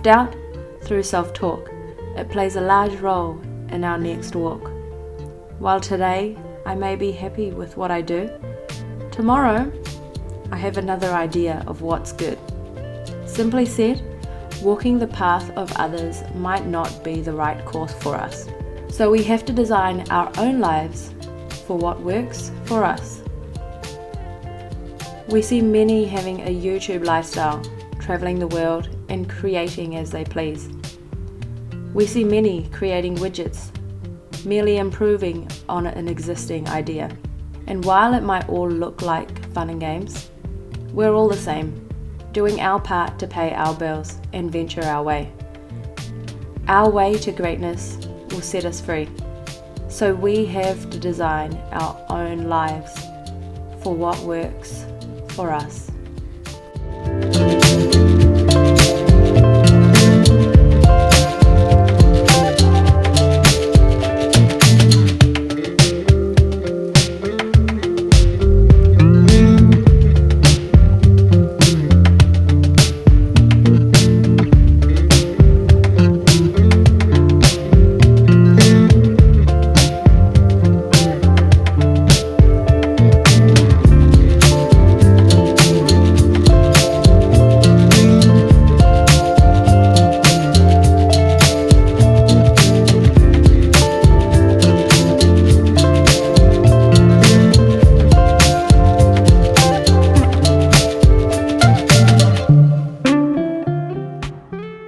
Self-doubt through self-talk. It plays a large role in our next walk. While today I may be happy with what I do, tomorrow I have another idea of what's good. Simply said, walking the path of others might not be the right course for us. So we have to design our own lives for what works for us. We see many having a YouTube lifestyle, traveling the world and creating as they please. We see many creating widgets, merely improving on an existing idea. And while it might all look like fun and games, we're all the same, doing our part to pay our bills and venture our way. Our way to greatness will set us free. So we have to design our own lives for what works for us.